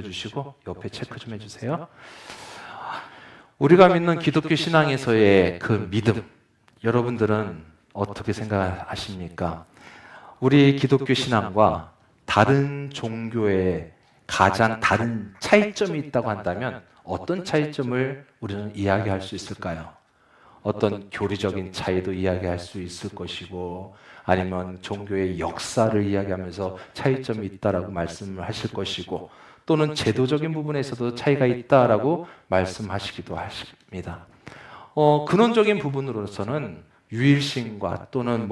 주시고 옆에 체크 좀 해주세요. 우리가 믿는 기독교 신앙에서의 그 믿음, 여러분들은 어떻게 생각하십니까? 우리 기독교 신앙과 다른 종교의 가장 다른 차이점이 있다고 한다면 어떤 차이점을 우리는 이야기할 수 있을까요? 어떤 교리적인 차이도 이야기할 수 있을 것이고, 아니면 종교의 역사를 이야기하면서 차이점이 있다라고 말씀을 하실 것이고, 또는 제도적인 부분에서도 차이가 있다라고 말씀하시기도 하십니다. 근원적인 부분으로서는 유일신과 또는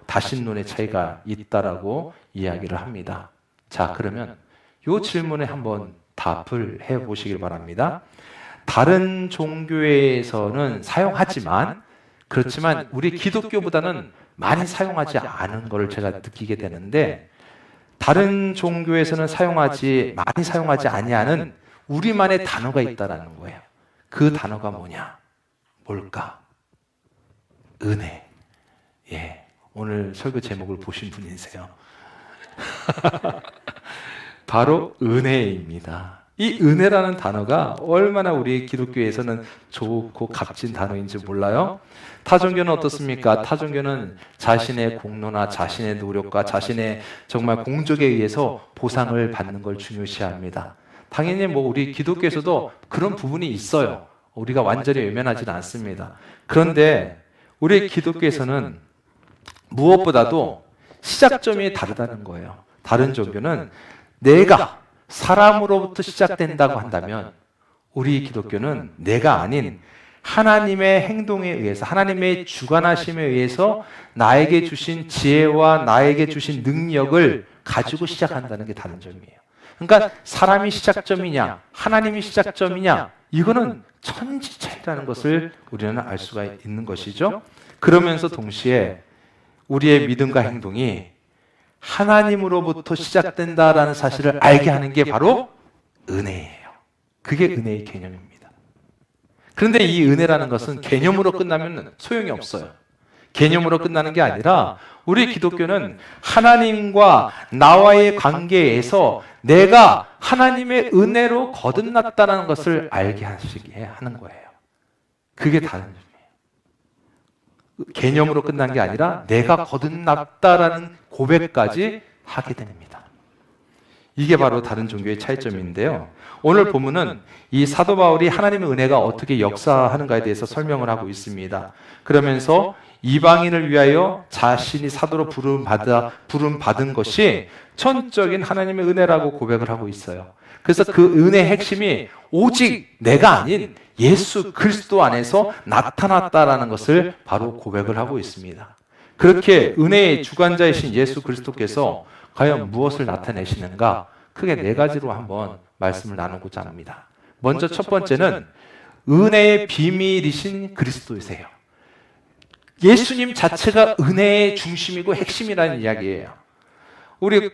다신론의 차이가 있다라고 이야기를 합니다. 자, 그러면 이 질문에 한번 답을 해 보시길 바랍니다. 다른 종교에서는 사용하지만, 그렇지만 우리 기독교보다는 많이 사용하지 않은 것을 제가 느끼게 되는데, 다른 종교에서는 많이 사용하지 아니하는 우리만의 단어가 있다라는 거예요. 그 단어가 뭐냐? 뭘까? 은혜. 예, 오늘 설교 제목을 보신 분이세요. 바로 은혜입니다. 이 은혜라는 단어가 얼마나 우리 기독교에서는 좋고 값진 단어인지 몰라요? 타종교는 어떻습니까? 타종교는 자신의 공로나 자신의 노력과 자신의 정말 공적에 의해서 보상을 받는 걸 중요시합니다. 당연히 우리 기독교에서도 그런 부분이 있어요. 우리가 완전히 외면하지는 않습니다. 그런데 우리 기독교에서는 무엇보다도 시작점이 다르다는 거예요. 다른 종교는 내가 사람으로부터 시작된다고 한다면, 우리 기독교는 내가 아닌 하나님의 행동에 의해서, 하나님의 주관하심에 의해서 나에게 주신 지혜와 나에게 주신 능력을 가지고 시작한다는 게 다른 점이에요. 그러니까 사람이 시작점이냐 하나님이 시작점이냐, 이거는 천지 차이라는 것을 우리는 알 수가 있는 것이죠. 그러면서 동시에 우리의 믿음과 행동이 하나님으로부터 시작된다라는 사실을 알게 하는 게 바로 은혜예요. 그게 은혜의 개념입니다. 그런데 이 은혜라는 것은 개념으로 끝나면 소용이 없어요. 개념으로 끝나는 게 아니라 우리 기독교는 하나님과 나와의 관계에서 내가 하나님의 은혜로 거듭났다는 것을 알게 하시게 하는 거예요. 그게 다른 점이에요. 개념으로 끝난 게 아니라 내가 거듭났다라는 고백까지 하게 됩니다. 이게 바로 다른 종교의 차이점인데요. 오늘 본문은 이 사도 바울이 하나님의 은혜가 어떻게 역사하는가에 대해서 설명을 하고 있습니다. 그러면서 이방인을 위하여 자신이 사도로 부름받은 것이 천적인 하나님의 은혜라고 고백을 하고 있어요. 그래서 그 은혜의 핵심이 오직 내가 아닌 예수 그리스도 안에서 나타났다라는 것을 바로 고백을 하고 있습니다. 그렇게 은혜의 주관자이신 예수 그리스도께서 과연 무엇을 나타내시는가? 크게 네 가지로 한번 말씀을 나누고자 합니다. 먼저 첫 번째는 은혜의 비밀이신 그리스도이세요. 예수님 자체가 은혜의 중심이고 핵심이라는 이야기예요. 우리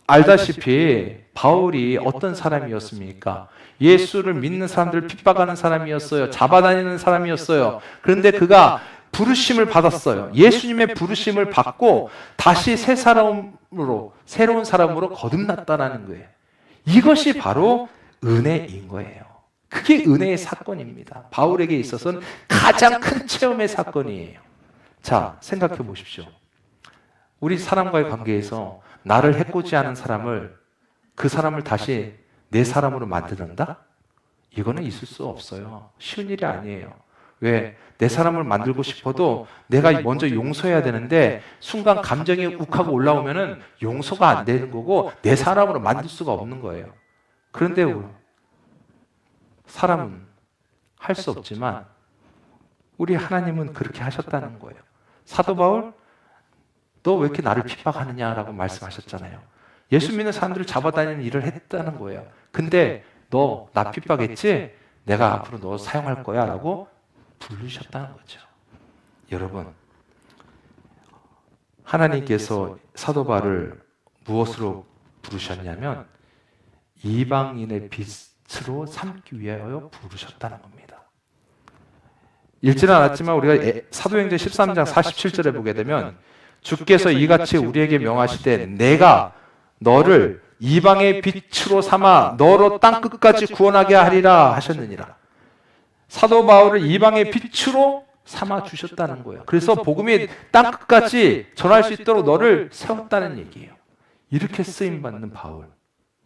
알다시피 바울이 어떤 사람이었습니까? 예수를 믿는 사람들을 핍박하는 사람이었어요. 잡아다니는 사람이었어요. 그런데 그가 부르심을 받았어요. 예수님의 부르심을 받고 다시 새로운 사람으로 거듭났다는 거예요. 이것이 바로 은혜인 거예요. 그게 은혜의 사건입니다. 바울에게 있어서는 가장 큰 체험의 사건이에요. 자, 생각해 보십시오. 우리 사람과의 관계에서 나를 해코지하는 그 사람을 다시 내 사람으로 만든다? 이거는 있을 수 없어요. 쉬운 일이 아니에요. 왜? 내 사람을 만들고 싶어도 내가 먼저 용서해야 되는데, 순간 감정이 욱하고 올라오면은 용서가 안 되는 거고 내 사람으로 만들 수가 없는 거예요. 그런데 사람은 할 수 없지만 우리 하나님은 그렇게 하셨다는 거예요. 사도 바울, 너 왜 이렇게 나를 핍박하느냐라고 말씀하셨잖아요. 예수 믿는 사람들을 잡아다니는 일을 했다는 거예요. 근데 너 나 핍박했지? 내가 앞으로 너 사용할 거야 라고 부르셨다는 거죠. 여러분, 하나님께서 사도 바울을 무엇으로 부르셨냐면 이방인의 빛으로 삼기 위하여 부르셨다는 겁니다. 읽지는 않았지만 우리가 사도행전 13장 47절에 보게 되면, 주께서 이같이 우리에게 명하시되 내가 너를 이방의 빛으로 삼아 너로 땅 끝까지 구원하게 하리라 하셨느니라. 사도 바울을 이방의 빛으로 삼아 주셨다는 거예요. 그래서 복음이 땅 끝까지 전할 수 있도록 너를 세웠다는 얘기예요. 이렇게 쓰임 받는 바울.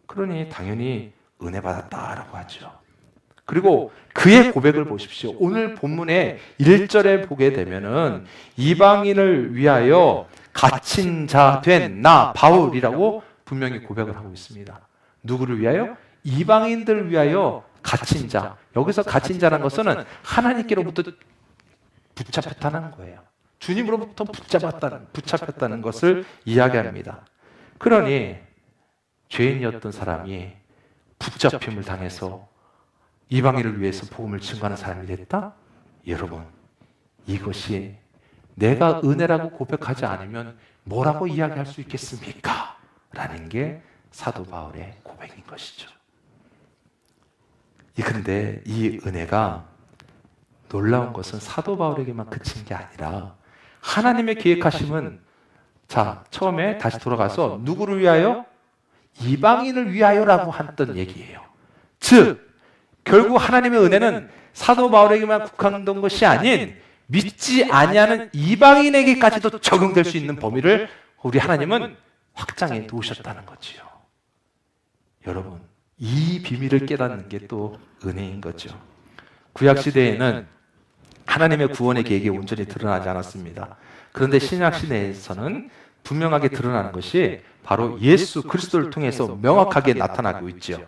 그러니 당연히 은혜 받았다라고 하죠. 그리고 그의 고백을 보십시오. 오늘 본문의 1절에 보게 되면은 이방인을 위하여 갇힌 자 된 나 바울이라고 분명히 고백을 하고 있습니다. 누구를 위하여? 이방인들을 위하여 갇힌 자. 여기서 갇힌 자라는 것은 하나님께로부터 붙잡혔다는 거예요. 주님으로부터 붙잡혔다는 것을 이야기합니다. 그러니 죄인이었던 사람이 붙잡힘을 당해서 이방인을 위해서 복음을 증거하는 사람이 됐다? 여러분, 이것이 내가 은혜라고 고백하지 않으면 뭐라고 이야기할 수 있겠습니까? 라는 게 사도 바울의 고백인 것이죠. 그런데 이 은혜가 놀라운 것은 사도 바울에게만 그친 게 아니라 하나님의 계획하심은 자, 처음에 다시 돌아가서 누구를 위하여? 이방인을 위하여라고 했던 얘기예요. 즉, 결국 하나님의 은혜는 사도 바울에게만 국한된 것이 아닌 믿지 아니하는 이방인에게까지도 적용될 수 있는 범위를 우리 하나님은 확장해 놓으셨다는 거지요. 여러분, 이 비밀을 깨닫는 게 또 은혜인 거죠. 구약시대에는 하나님의 구원의 계획이 온전히 드러나지 않았습니다. 그런데 신약시대에서는 분명하게 드러나는 것이 바로 예수 그리스도를 통해서 명확하게 나타나고 있죠.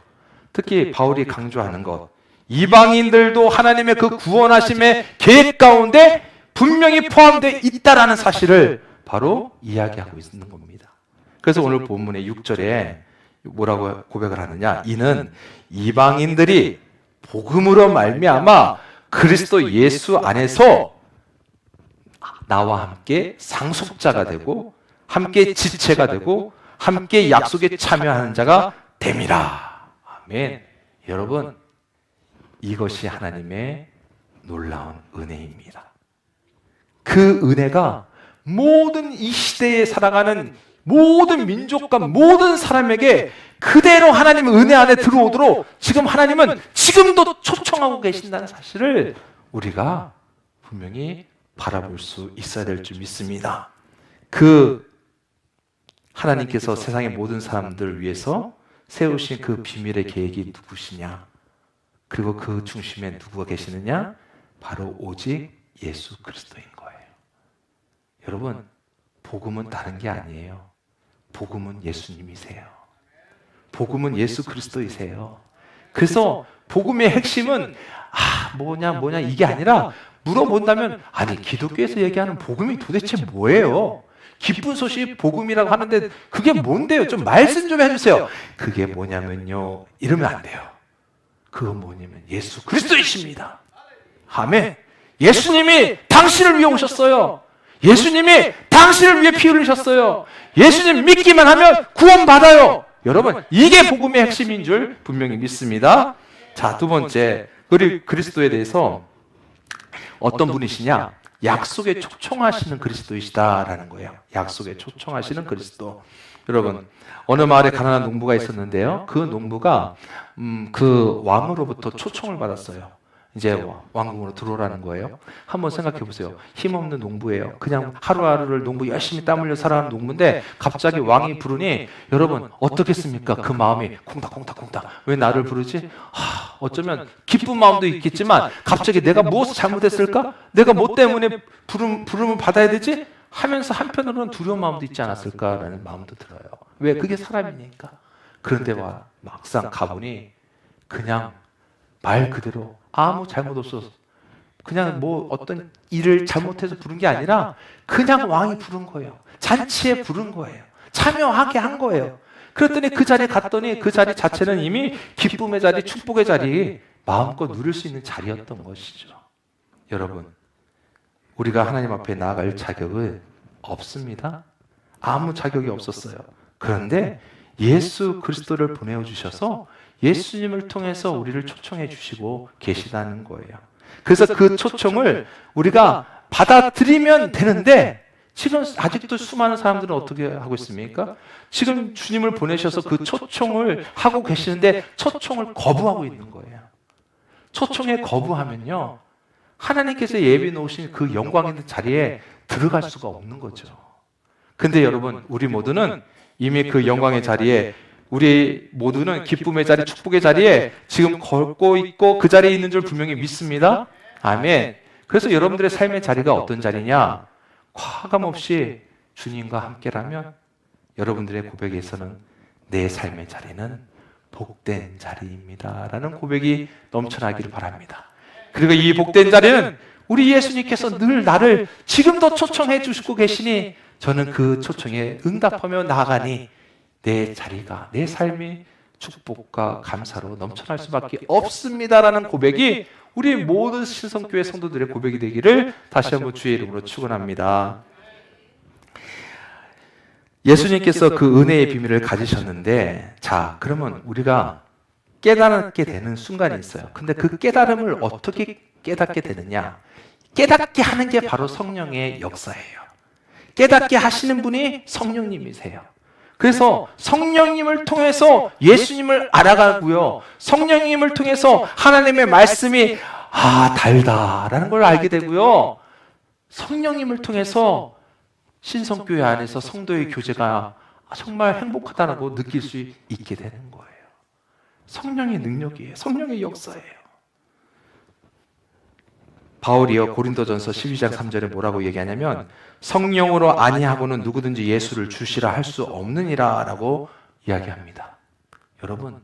특히 바울이 강조하는 것, 이방인들도 하나님의 그 구원하심의 계획 가운데 분명히 포함되어 있다라는 사실을 바로 이야기하고 있는 겁니다. 그래서 오늘 본문의 6절에 뭐라고 고백을 하느냐? 이는 이방인들이 복음으로 말미암아 그리스도 예수 안에서 나와 함께 상속자가 되고 함께 지체가 되고 함께 약속에 참여하는 자가 됨이라. 아멘. 여러분, 이것이 하나님의 놀라운 은혜입니다. 그 은혜가 모든 이 시대에 살아가는 모든 민족과 모든 사람에게 그대로 하나님의 은혜 안에 들어오도록 지금 하나님은 지금도 초청하고 계신다는 사실을 우리가 분명히 바라볼 수 있어야 될 줄 믿습니다. 그 하나님께서 세상의 모든 사람들을 위해서 세우신 그 비밀의 계획이 누구시냐? 그리고 그 중심에 누구가 계시느냐? 바로 오직 예수 그리스도인 거예요. 여러분, 복음은 다른 게 아니에요. 복음은 예수님이세요. 복음은 예수 그리스도이세요. 그래서 복음의 핵심은 뭐냐 이게 아니라 물어본다면 아니 기독교에서 얘기하는 복음이 도대체 뭐예요? 기쁜 소식 복음이라고 하는데 그게 뭔데요? 좀 말씀 좀 해주세요. 그게 뭐냐면요, 이러면 안 돼요. 그건 뭐냐면 예수 그리스도이십니다. 아멘. 예수님이 당신을 위해 오셨어요. 예수님이 당신을 위해 피 흘리셨어요. 예수님 믿기만 하면 구원받아요. 여러분, 이게 복음의 핵심인 줄 분명히 믿습니다. 자, 두 번째, 그리스도에 대해서 어떤 분이시냐? 약속에 초청하시는 그리스도이시다라는 거예요. 약속에 초청하시는 그리스도. 여러분, 어느 마을에 가난한 농부가 있었는데요. 그 농부가 그 왕으로부터 초청을 받았어요. 이제 왕궁으로 들어오라는 거예요. 한번 생각해 보세요. 힘없는 농부예요. 그냥 하루하루를 농부 열심히 땀 흘려 살아가는 농부인데 갑자기 왕이 부르니 여러분 어떻겠습니까? 그 마음이 콩닥콩닥콩닥. 왜 나를 부르지? 어쩌면 기쁜 마음도 있겠지만 갑자기 내가 무엇을 잘못했을까? 내가 뭐 때문에 부름을 받아야 되지? 하면서 한편으로는 두려운 마음도 있지 않았을까라는 마음도 들어요. 왜? 그게 사람이니까. 그런데 막상 가보니 그냥 말 그대로 아무 잘못 없어서 그냥 뭐 어떤 일을 잘못해서 부른 게 아니라 그냥 왕이 부른 거예요. 잔치에 부른 거예요. 참여하게 한 거예요. 그랬더니 그 자리에 갔더니 그 자리 자체는 이미 기쁨의 자리, 축복의 자리, 마음껏 누릴 수 있는 자리였던 것이죠. 여러분, 우리가 하나님 앞에 나아갈 자격은 없습니다. 아무 자격이 없었어요. 그런데 예수 그리스도를 보내주셔서 예수님을 통해서 우리를 초청해 주시고 계시다는 거예요. 그래서 그 초청을 우리가 받아들이면 되는데 지금 아직도 수많은 사람들은 어떻게 하고 있습니까? 지금 주님을 보내셔서 그 초청을 하고 계시는데 초청을 거부하고 있는 거예요. 초청에 거부하면요, 하나님께서 예비 놓으신 그 영광 있는 자리에 들어갈 수가 없는 거죠. 근데 여러분, 우리 모두는 이미 그 영광의 자리에, 우리 모두는 기쁨의 자리, 축복의 자리에 지금 걷고 있고 그 자리에 있는 줄 분명히 믿습니다. 아멘. 그래서 여러분들의 삶의 자리가 어떤 자리냐? 과감없이 주님과 함께라면 여러분들의 고백에서는 내 삶의 자리는 복된 자리입니다 라는 고백이 넘쳐나기를 바랍니다. 그리고 이 복된 자리는 우리 예수님께서 늘 나를 지금도 초청해 주시고 계시니 저는 그 초청에 응답하며 나아가니 내 자리가, 내 삶이 축복과 감사로 넘쳐날 수밖에 없습니다라는 고백이 우리 모든 신성교회 성도들의 고백이 되기를 다시 한번 주의 이름으로 축원합니다. 예수님께서 그 은혜의 비밀을 가지셨는데, 자, 그러면 우리가 깨닫게 되는 순간이 있어요. 근데 그 깨달음을 어떻게 깨닫게 되느냐? 깨닫게 하는 게 바로 성령의 역사예요. 깨닫게 하시는 분이 성령님이세요. 그래서 성령님을 통해서 예수님을 알아가고요, 성령님을 통해서 하나님의 말씀이 달다라는 걸 알게 되고요, 성령님을 통해서 신성교회 안에서 성도의 교제가 정말 행복하다고 느낄 수 있게 되는 거예요. 성령의 능력이에요. 성령의 역사예요. 바울이요, 고린도전서 12장 3절에 뭐라고 얘기하냐면, 성령으로 아니하고는 누구든지 예수를 주시라 할 수 없느니라 라고 이야기합니다. 여러분,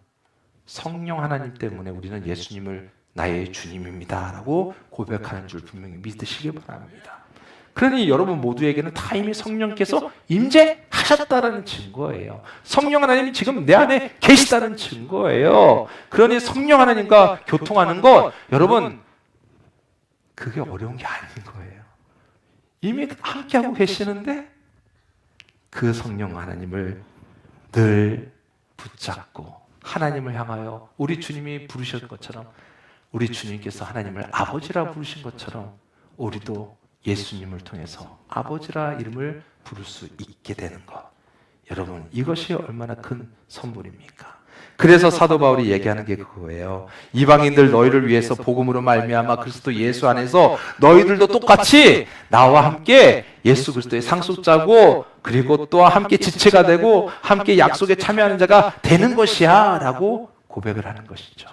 성령 하나님 때문에 우리는 예수님을 나의 주님입니다 라고 고백하는 줄 분명히 믿으시기 바랍니다. 그러니 여러분 모두에게는 다 이미 성령께서 임재하셨다는 증거예요. 성령 하나님이 지금 내 안에 계시다는 증거예요. 그러니 성령 하나님과 교통하는 것, 여러분, 그게 어려운 게 아닌 거예요. 이미 함께하고 계시는데 그 성령 하나님을 늘 붙잡고 하나님을 향하여, 우리 주님이 부르신 것처럼, 우리 주님께서 하나님을 아버지라 부르신 것처럼 우리도 예수님을 통해서 아버지라 이름을 부를 수 있게 되는 것, 여러분, 이것이 얼마나 큰 선물입니까? 그래서 사도 바울이 얘기하는 게 그거예요. 이방인들 너희를 위해서 복음으로 말미암아 그리스도 예수 안에서 너희들도 똑같이 나와 함께 예수 그리스도의 상속자고, 그리고 또 함께 지체가 되고 함께 약속에 참여하는 자가 되는 것이야 라고 고백을 하는 것이죠.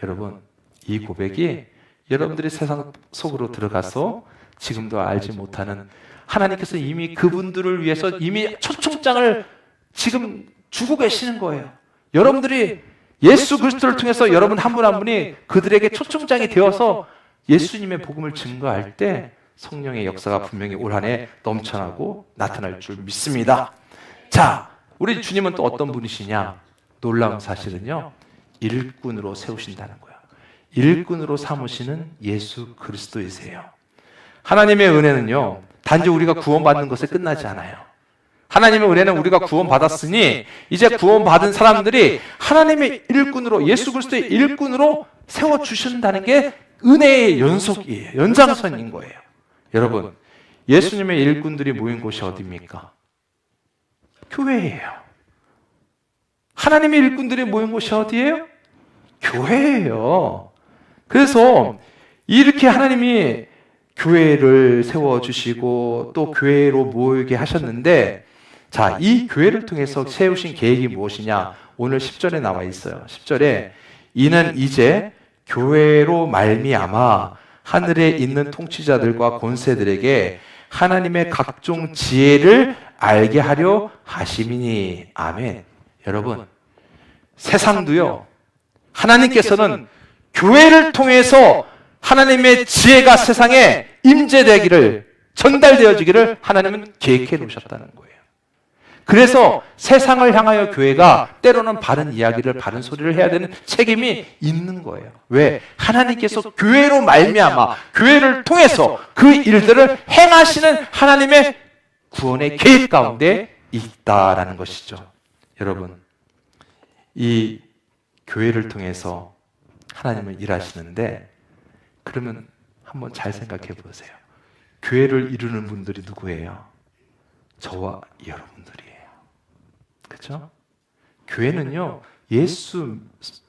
여러분, 이 고백이 여러분들이 세상 속으로 들어가서 지금도 알지 못하는, 하나님께서 이미 그분들을 위해서 이미 초청장을 지금 주고 계시는 거예요. 여러분들이 예수 그리스도를 통해서 여러분 한 분 한 분이 그들에게 초청장이 되어서 예수님의 복음을 증거할 때 성령의 역사가 분명히 올 한 해 넘쳐나고 나타날 줄 믿습니다. 자, 우리 주님은 또 어떤 분이시냐? 놀라운 사실은요, 일꾼으로 세우신다는 거예요. 일꾼으로 삼으시는 예수 그리스도이세요. 하나님의 은혜는요, 단지 우리가 구원받는 것에 끝나지 않아요. 하나님의 은혜는 우리가 구원받았으니 이제 구원받은 사람들이 하나님의 일꾼으로, 예수 그리스도의 일꾼으로 세워주신다는 게 은혜의 연속이에요. 연장선인 거예요. 여러분, 예수님의 일꾼들이 모인 곳이 어디입니까? 교회예요. 하나님의 일꾼들이 모인 곳이 어디예요? 교회예요. 그래서 이렇게 하나님이 교회를 세워주시고 또 교회로 모이게 하셨는데, 자, 이 교회를 통해서 세우신 계획이 무엇이냐? 오늘 10절에 나와 있어요. 10절에 이는 이제 교회로 말미암아 하늘에 있는 통치자들과 권세들에게 하나님의 각종 지혜를 알게 하려 하심이니. 아멘. 여러분, 세상도요, 하나님께서는 교회를 통해서 하나님의 지혜가 세상에 임재되기를, 전달되어지기를 하나님은 계획해 놓으셨다는 거예요. 그래서 세상을 향하여 교회가 때로는 바른 이야기를, 바른 소리를 해야 되는 책임이 있는 거예요. 왜? 하나님께서 교회로 말미암아, 교회를 통해서 그 일들을 행하시는 하나님의 구원의 계획 가운데 있다라는 것이죠. 여러분, 이 교회를 통해서 하나님은 일하시는데, 그러면 한번 잘 생각해 보세요. 교회를 이루는 분들이 누구예요? 저와 여러분들이에요. 그렇죠? 교회는요, 예수를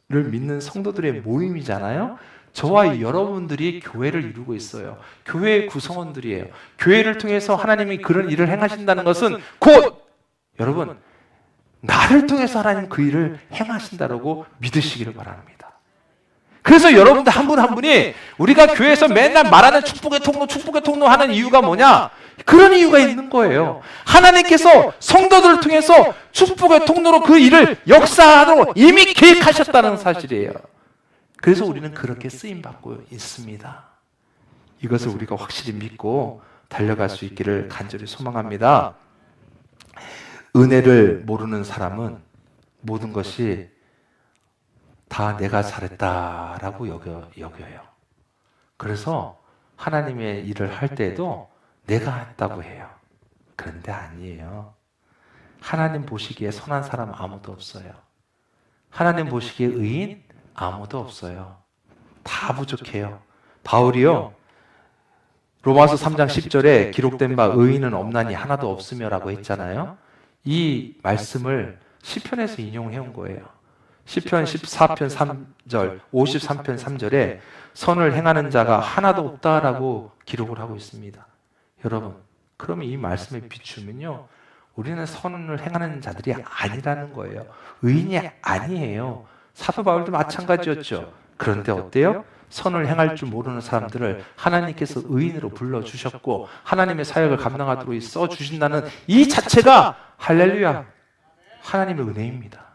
믿는 성도들의 모임이잖아요. 저와 여러분들이 교회를 이루고 있어요. 교회의 구성원들이에요. 교회를 통해서 하나님이 그런 일을 행하신다는 것은 곧 여러분, 나를 통해서 하나님 그 일을 행하신다라고 믿으시기를 바랍니다. 그래서 여러분들 한 분 한 분이 우리가 교회에서 맨날 말하는 축복의 통로 하는 이유가 뭐냐? 그런 이유가 있는 거예요. 하나님께서 성도들을 통해서 축복의 통로로 그 일을 역사하도록 이미 계획하셨다는 사실이에요. 그래서 우리는 그렇게 쓰임받고 있습니다. 이것을 우리가 확실히 믿고 달려갈 수 있기를 간절히 소망합니다. 은혜를 모르는 사람은 모든 것이 다 내가 잘했다라고 여겨요. 그래서 하나님의 일을 할 때에도 내가 했다고 해요. 그런데 아니에요. 하나님 보시기에 선한 사람 아무도 없어요. 하나님 보시기에 의인 아무도 없어요. 다 부족해요. 바울이요, 로마서 3장 10절에 기록된 바 의인은 없나니 하나도 없으며라고 했잖아요. 이 말씀을 시편에서 인용해온 거예요. 시편 14편 3절, 53편 3절에 선을 행하는 자가 하나도 없다라고 기록을 하고 있습니다. 여러분, 그러면 이 말씀에 비추면요, 우리는 선을 행하는 자들이 아니라는 거예요. 의인이 아니에요. 사도 바울도 마찬가지였죠. 그런데 어때요? 선을 행할 줄 모르는 사람들을 하나님께서 의인으로 불러주셨고 하나님의 사역을 감당하도록 써주신다는 이 자체가 할렐루야, 하나님의 은혜입니다.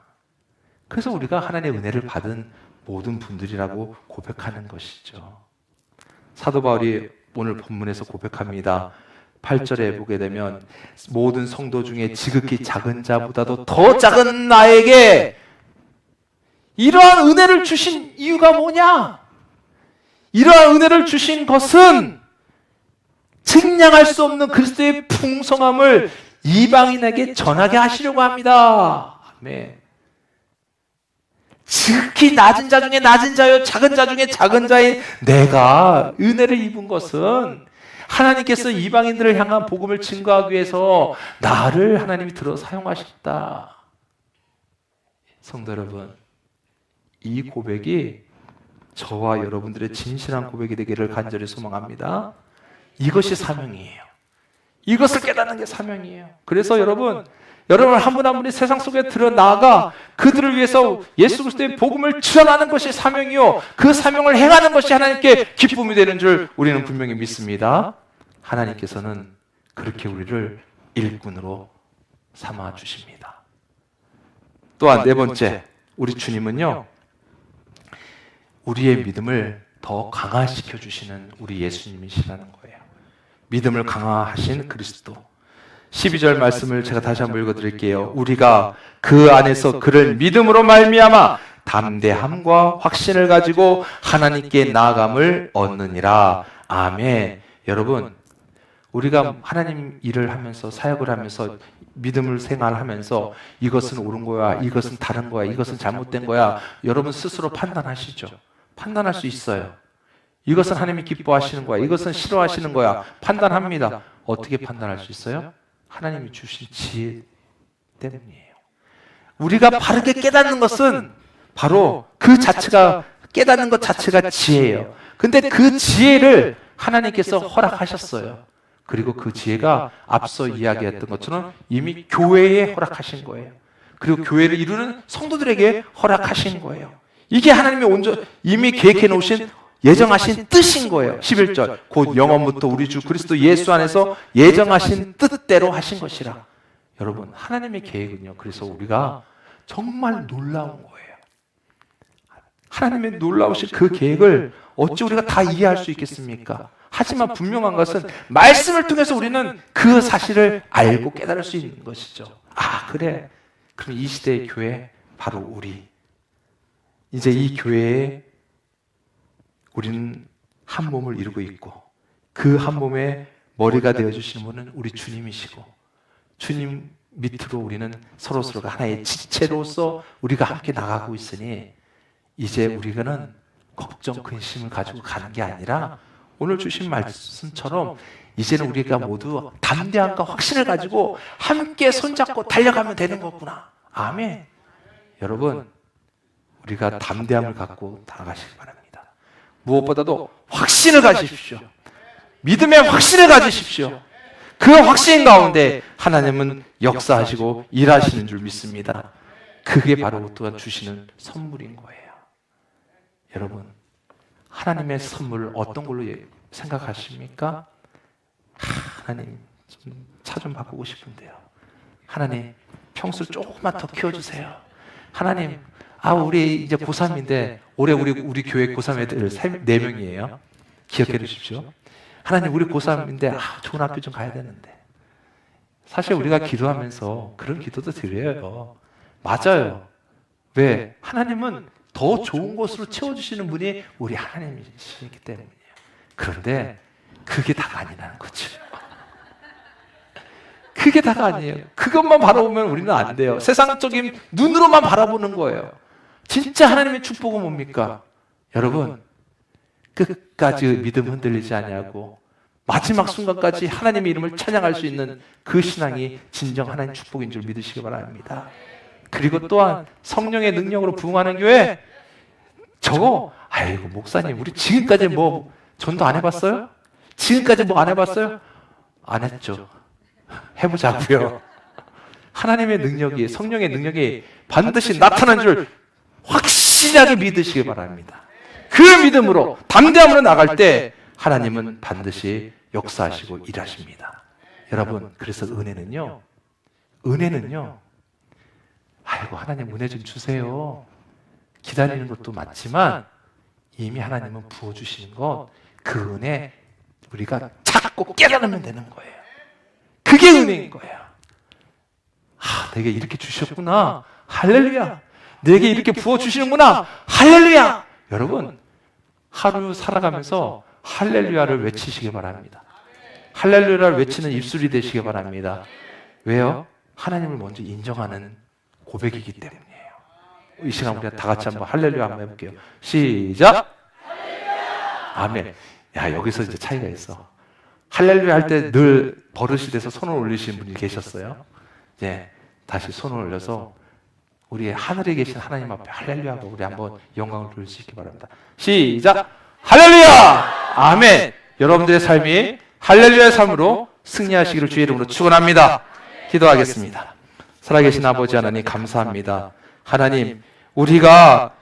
그래서 우리가 하나님의 은혜를 받은 모든 분들이라고 고백하는 것이죠. 사도 바울이 오늘 본문에서 고백합니다. 8절에 보게 되면 모든 성도 중에 지극히 작은 자보다도 더 작은 나에게 이러한 은혜를 주신 이유가 뭐냐? 이러한 은혜를 주신 것은 측량할 수 없는 그리스도의 풍성함을 이방인에게 전하게 하시려고 합니다. 아멘. 지극히 낮은 자 중에 낮은 자요, 작은 자 중에 작은 자인 내가 은혜를 입은 것은 하나님께서 이방인들을 향한 복음을 증거하기 위해서 나를 하나님이 들어 사용하셨다. 성도 여러분, 이 고백이 저와 여러분들의 진실한 고백이 되기를 간절히 소망합니다. 이것이 사명이에요. 이것을 깨닫는 게 사명이에요. 그래서 여러분 한 분 한 분이 세상 속에 드러나가 그들을 위해서 예수 그리스도의 복음을 전하는 것이 사명이요, 그 사명을 행하는 것이 하나님께 기쁨이 되는 줄 우리는 분명히 믿습니다. 하나님께서는 그렇게 우리를 일꾼으로 삼아 주십니다. 또한 네 번째, 우리 주님은요, 우리의 믿음을 더 강화시켜 주시는 우리 예수님이시라는 거예요. 믿음을 강화하신 그리스도. 12절 말씀을 제가 다시 한번 읽어드릴게요. 우리가 그 안에서 그를 믿음으로 말미암아 담대함과 확신을 가지고 하나님께 나아감을 얻느니라. 아멘. 여러분, 우리가 하나님 일을 하면서 사역을 하면서 믿음을 생활하면서 이것은 옳은 거야, 이것은 다른 거야, 이것은 잘못된 거야, 여러분 스스로 판단하시죠. 판단할 수 있어요. 이것은 하나님이 기뻐하시는 거야, 이것은 싫어하시는 거야, 판단합니다. 어떻게 판단할 수 있어요? 하나님이 주신 지혜 때문이에요. 우리가 바르게 깨닫는 것은 바로 그 자체가, 깨닫는 것 자체가 지혜예요. 근데 그 지혜를 하나님께서 허락하셨어요. 그리고 그 지혜가 앞서 이야기했던 것처럼 이미 교회에 허락하신 거예요. 그리고 교회를 이루는 성도들에게 허락하신 거예요. 이게 하나님이 이미 계획해 놓으신, 예정하신 뜻인 거예요. 11절, 곧 영원부터 우리 주 그리스도 예수 안에서 예정하신 뜻대로 하신 것이라. 여러분, 하나님의 계획은요, 그래서 우리가 정말 놀라운 거예요. 하나님의 놀라우신 그 계획을 어찌 우리가 다 이해할 수 있겠습니까? 하지만 분명한 것은 말씀을 통해서 우리는 그 사실을 알고 깨달을 수 있는 것이죠. 아, 그래. 그럼 이 시대의 교회, 바로 우리. 이제 이 교회에 우리는 한 몸을 이루고 있고, 그 한 몸의 머리가 되어주시는 분은 우리 주님이시고, 주님 밑으로 우리는 서로서로가 하나의 지체로서 우리가 함께 나가고 있으니, 이제 우리는 걱정, 근심을 가지고 가는 게 아니라 오늘 주신 말씀처럼 이제는 우리가 모두 담대함과 확신을 가지고 함께 손잡고 달려가면 되는 거구나. 아멘. 여러분, 우리가 담대함을 갖고 나아가시기 바랍니다. 무엇보다도 확신을 가지십시오. 믿음의 확신을 가지십시오. 그 확신 가운데 하나님은 역사하시고 일하시는 줄 믿습니다. 그게 바로 또한 주시는 선물인 거예요. 여러분, 하나님의 선물 어떤 걸로 생각하십니까? 하나님, 차 좀 바꾸고 싶은데요. 하나님, 평수를 조금만 더 키워주세요. 하나님, 우리 이제 고3인데 올해 우리 교회 고3 애들 4명이에요. 기억해 주십시오. 하나님, 우리 고3인데 좋은 학교 좀 가야 되는데. 사실 우리가 기도하면서 그런 기도도 드려요. 맞아요. 왜? 하나님은 더 좋은 곳으로 채워주시는 분이 우리 하나님이시기 때문이에요. 그런데 그게 다가 아니라는 거죠. 그게 다가 아니에요. 그것만 바라보면 우리는 안 돼요. 세상적인 눈으로만 바라보는 거예요. 진짜 하나님의 축복은 뭡니까? 여러분, 끝까지 믿음 흔들리지 아니하고 마지막 순간까지 하나님의 이름을 찬양할 수 있는 그 신앙이 진정 하나님 축복인 줄 믿으시기 바랍니다. 그리고 또한 성령의 능력으로 부흥하는 교회, 아이고 목사님, 우리 지금까지 뭐 전도 안 해봤어요? 지금까지 뭐 안 해봤어요? 안 했죠. 해보자고요. 하나님의 능력이, 성령의 능력이 반드시 나타난 줄 확실하게 믿으시기 바랍니다. 그 믿음으로 담대함으로 나갈 때 하나님은 반드시 역사하시고 일하십니다. 여러분, 그래서 은혜는요, 아이고 하나님 은혜 좀 주세요, 기다리는 것도 맞지만 이미 하나님은 부어주시는 것, 그 은혜 우리가 찾고 깨달으면 되는 거예요. 그게 은혜인 거예요. 내게 이렇게 주셨구나, 할렐루야. 내게 이렇게 부어주시는구나, 할렐루야. 여러분, 하루 살아가면서 할렐루야를 외치시기 바랍니다. 할렐루야를 외치는 입술이 되시기 바랍니다. 왜요? 하나님을 먼저 인정하는 고백이기 때문이에요. 이 시간 우리가 다 같이 한번 할렐루야 한번 해볼게요. 시작! 아멘. 여기서 이제 차이가 있어. 할렐루야 할 때 늘 버릇이 돼서 손을 올리시는 분이 계셨어요. 이제 다시 손을 올려서 우리 하늘에 계신 하나님 앞에 할렐루야 하고 우리 한번 영광을 돌릴 수 있기 바랍니다. 시작! 할렐루야! 아멘. 여러분들의 삶이 할렐루야의 삶으로 승리하시기를 주의 이름으로 축원합니다. 기도하겠습니다. 살아계신 아버지 하나님, 감사합니다. 하나님, 우리가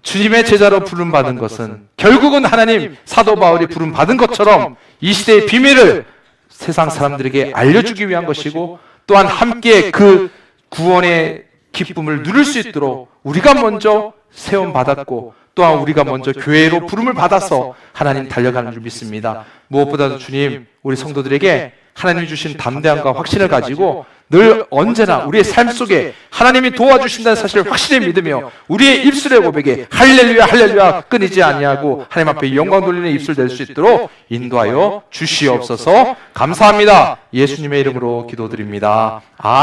주님의 제자로 부름받은 것은 결국은 하나님, 사도 바울이 부름받은 것처럼 이 시대의 비밀을 세상 사람들에게 알려주기 위한 것이고, 또한 함께 그 구원의 기쁨을 누릴 수 있도록 우리가 먼저 세움받았고, 또한 우리가 먼저 교회로 부름을 받아서 하나님 달려가는 줄 믿습니다. 무엇보다도 주님, 우리 성도들에게 하나님이 주신 담대함과 확신을 가지고 늘 언제나 우리의 삶 속에 하나님이 도와주신다는 사실을 확실히 믿으며 우리의 입술의 고백에 할렐루야 할렐루야 끊이지 아니하고 하나님 앞에 영광 돌리는 입술 될 수 있도록 인도하여 주시옵소서. 감사합니다. 예수님의 이름으로 기도드립니다. 아멘.